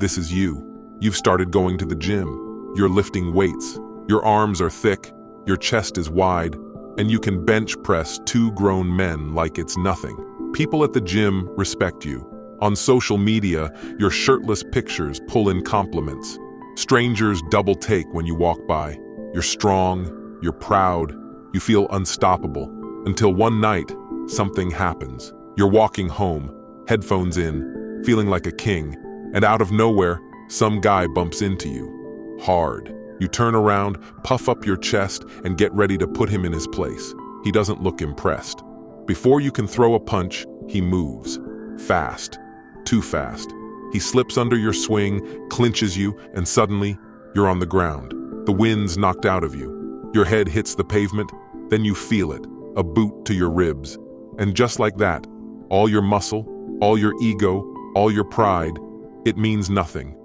This is you. You've started going to the gym. You're lifting weights. Your arms are thick. Your chest is wide. And you can bench press 2 grown men like it's nothing. People at the gym respect you. On social media, your shirtless pictures pull in compliments. Strangers double take when you walk by. You're strong. You're proud. You feel unstoppable. Until one night, something happens. You're walking home, headphones in, feeling like a king, and out of nowhere, some guy bumps into you. Hard. You turn around, puff up your chest, and get ready to put him in his place. He doesn't look impressed. Before you can throw a punch, he moves. Fast. Too fast. He slips under your swing, clinches you, and suddenly, you're on the ground. The wind's knocked out of you. Your head hits the pavement, then you feel it, a boot to your ribs. And just like that, all your muscle, all your ego, all your pride, it means nothing.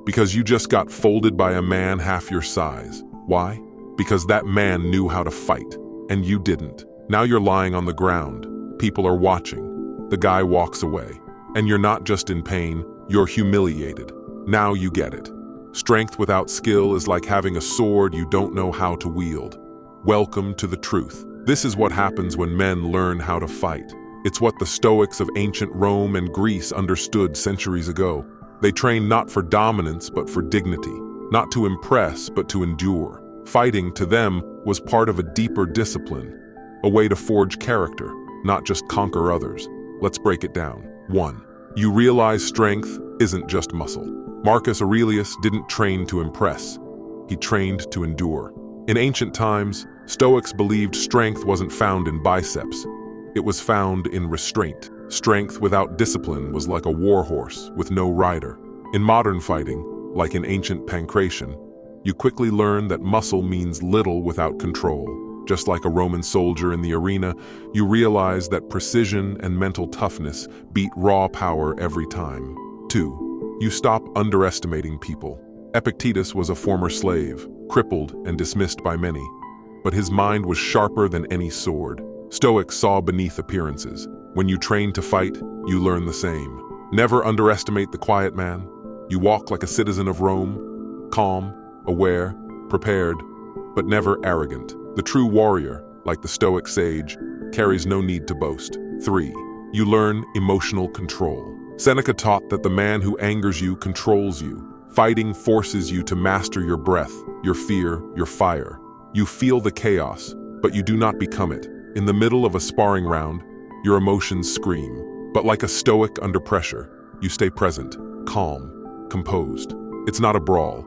Because you just got folded by a man half your size. Why? Because that man knew how to fight, and you didn't. Now you're lying on the ground. People are watching. The guy walks away. And you're not just in pain, you're humiliated. Now you get it. Strength without skill is like having a sword you don't know how to wield. Welcome to the truth. This is what happens when men learn how to fight. It's what the Stoics of ancient Rome and Greece understood centuries ago. They trained not for dominance but for dignity, not to impress but to endure. Fighting, to them, was part of a deeper discipline, a way to forge character, not just conquer others. Let's break it down. 1. You realize strength isn't just muscle. Marcus Aurelius didn't train to impress. He trained to endure. In ancient times, Stoics believed strength wasn't found in biceps. It was found in restraint. Strength without discipline was like a war horse with no rider. In modern fighting, like in ancient pancration, you quickly learn that muscle means little without control. Just like a Roman soldier in the arena, you realize that precision and mental toughness beat raw power every time. 2. You stop underestimating people. Epictetus was a former slave, crippled and dismissed by many. But his mind was sharper than any sword. Stoics saw beneath appearances. When you train to fight, you learn the same. Never underestimate the quiet man. You walk like a citizen of Rome, calm, aware, prepared, but never arrogant. The true warrior, like the Stoic sage, carries no need to boast. 3. You learn emotional control. Seneca taught that the man who angers you controls you. Fighting forces you to master your breath, your fear, your fire. You feel the chaos, but you do not become it. In the middle of a sparring round, your emotions scream. But like a Stoic under pressure, you stay present, calm, composed. It's not a brawl.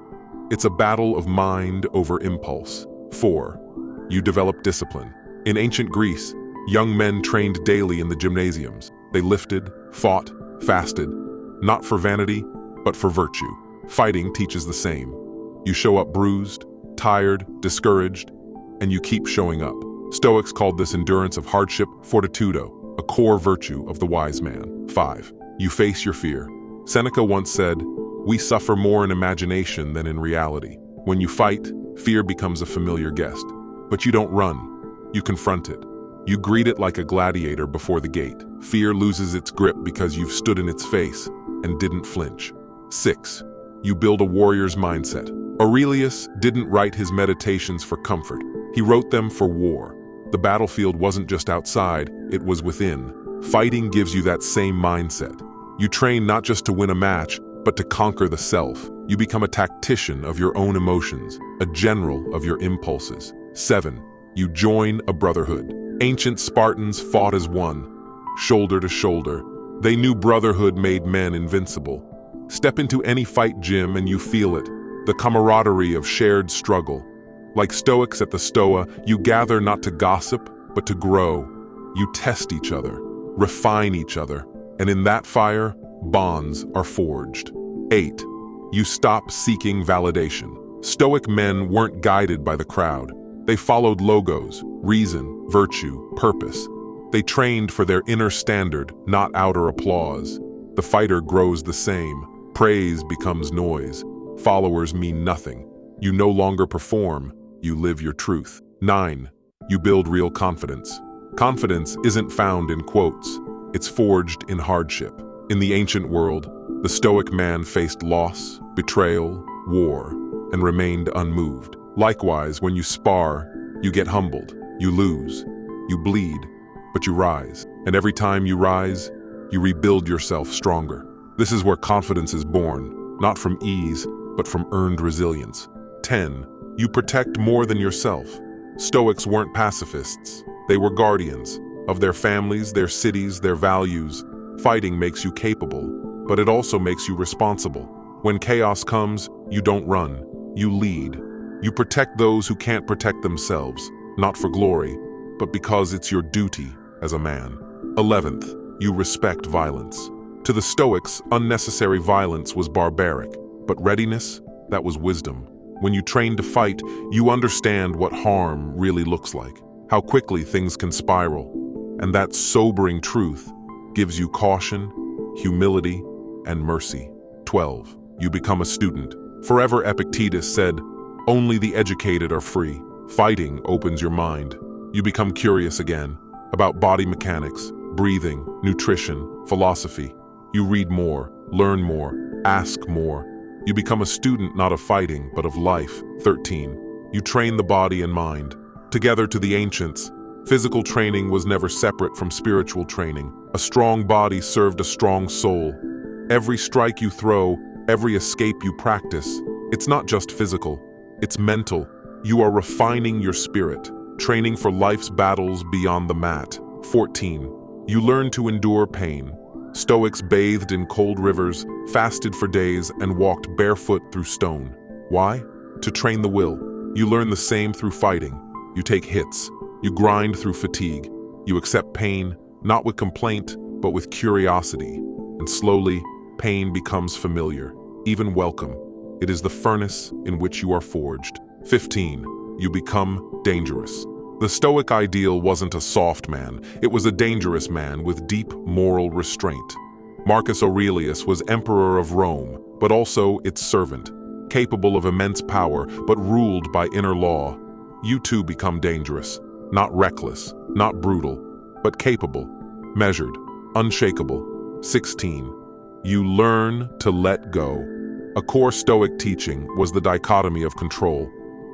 It's a battle of mind over impulse. 4. You develop discipline. In ancient Greece, young men trained daily in the gymnasiums. They lifted, fought, fasted, not for vanity, but for virtue. Fighting teaches the same. You show up bruised, tired, discouraged, and you keep showing up. Stoics called this endurance of hardship fortitudo, a core virtue of the wise man. 5. You face your fear. Seneca once said, "We suffer more in imagination than in reality." When you fight, fear becomes a familiar guest. But you don't run. You confront it. You greet it like a gladiator before the gate. Fear loses its grip because you've stood in its face and didn't flinch. 6. You build a warrior's mindset. Aurelius didn't write his meditations for comfort. He wrote them for war. The battlefield wasn't just outside, it was within. Fighting gives you that same mindset. You train not just to win a match, but to conquer the self. You become a tactician of your own emotions, a general of your impulses. 7. You join a brotherhood. Ancient Spartans fought as one, shoulder to shoulder. They knew brotherhood made men invincible. Step into any fight gym and you feel it, the camaraderie of shared struggle. Like Stoics at the Stoa, you gather not to gossip, but to grow. You test each other, refine each other, and in that fire, bonds are forged. 8. You stop seeking validation. Stoic men weren't guided by the crowd. They followed logos, reason, virtue, purpose. They trained for their inner standard, not outer applause. The fighter grows the same. Praise becomes noise. Followers mean nothing. You no longer perform, you live your truth. 9. You build real confidence. Confidence isn't found in quotes. It's forged in hardship. In the ancient world, The Stoic man faced loss, betrayal, war, and remained unmoved. Likewise, when you spar, you get humbled, you lose, you bleed, but you rise. And every time you rise, you rebuild yourself stronger. This is where confidence is born, not from ease, but from earned resilience. 10. You protect more than yourself. Stoics weren't pacifists. They were guardians of their families, their cities, their values. Fighting makes you capable, but it also makes you responsible. When chaos comes, you don't run, you lead. You protect those who can't protect themselves, not for glory, but because it's your duty as a man. 11th, you respect violence. To the Stoics, unnecessary violence was barbaric, but readiness, that was wisdom. When you train to fight, you understand what harm really looks like, how quickly things can spiral. And that sobering truth gives you caution, humility, and mercy. 12. You become a student. Forever Epictetus said, "Only the educated are free." Fighting opens your mind. You become curious again about body mechanics, breathing, nutrition, philosophy. You read more, learn more, ask more. You become a student not of fighting, but of life. 13. You train the body and mind. Together to the ancients, physical training was never separate from spiritual training. A strong body served a strong soul. Every strike you throw, every escape you practice, it's not just physical, it's mental. You are refining your spirit, training for life's battles beyond the mat. 14. You learn to endure pain. Stoics bathed in cold rivers, fasted for days, and walked barefoot through stone. Why? To train the will. You learn the same through fighting. You take hits. You grind through fatigue. You accept pain, not with complaint, but with curiosity. And slowly, pain becomes familiar, even welcome. It is the furnace in which you are forged. 15. You become dangerous. The Stoic ideal wasn't a soft man, it was a dangerous man with deep moral restraint. Marcus Aurelius was emperor of Rome, but also its servant, capable of immense power, but ruled by inner law. You too become dangerous, not reckless, not brutal, but capable, measured, unshakable. 16. You learn to let go. A core Stoic teaching was the dichotomy of control.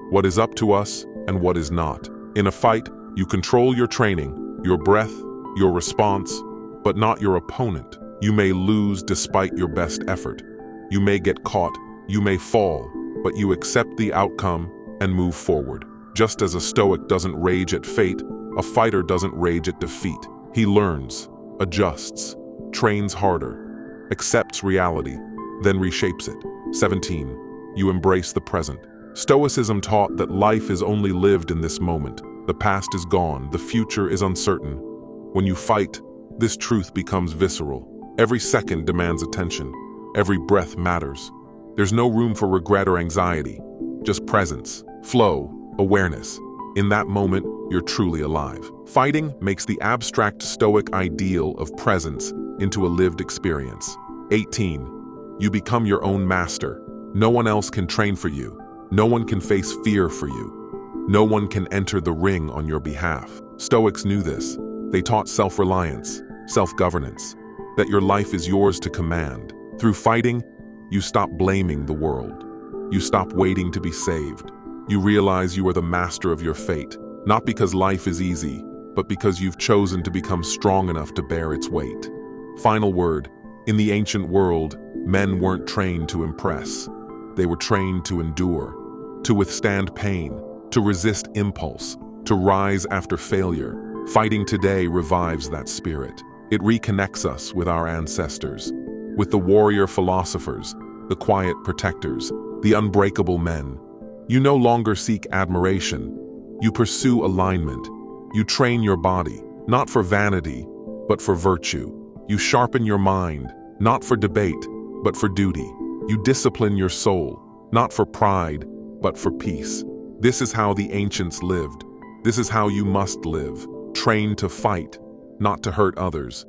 What is up to us and what is not. In a fight, you control your training, your breath, your response, but not your opponent. You may lose despite your best effort. You may get caught, you may fall, but you accept the outcome and move forward. Just as a Stoic doesn't rage at fate, a fighter doesn't rage at defeat. He learns, adjusts, trains harder, accepts reality, then reshapes it. 17. You embrace the present. Stoicism taught that life is only lived in this moment. The past is gone, the future is uncertain. When you fight, this truth becomes visceral. Every second demands attention. Every breath matters. There's no room for regret or anxiety, just presence, flow, awareness. In that moment, you're truly alive. Fighting makes the abstract Stoic ideal of presence into a lived experience. 18. You become your own master. No one else can train for you. No one can face fear for you. No one can enter the ring on your behalf. Stoics knew this. They taught self-reliance, self-governance, that your life is yours to command. Through fighting, you stop blaming the world. You stop waiting to be saved. You realize you are the master of your fate, not because life is easy, but because you've chosen to become strong enough to bear its weight. Final word. In the ancient world, men weren't trained to impress. They were trained to endure, to withstand pain, to resist impulse, to rise after failure. Fighting today revives that spirit. It reconnects us with our ancestors, with the warrior philosophers, the quiet protectors, the unbreakable men. You no longer seek admiration. You pursue alignment. You train your body, not for vanity, but for virtue. You sharpen your mind, not for debate, but for duty. You discipline your soul, not for pride, but for peace. This is how the ancients lived. This is how you must live. Trained to fight, not to hurt others,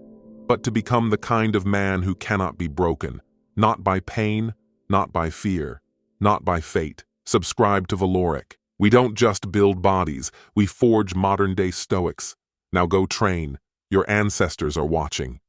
but to become the kind of man who cannot be broken, not by pain, not by fear, not by fate. Subscribe to Valoric. We don't just build bodies, we forge modern-day Stoics. Now go train. Your ancestors are watching.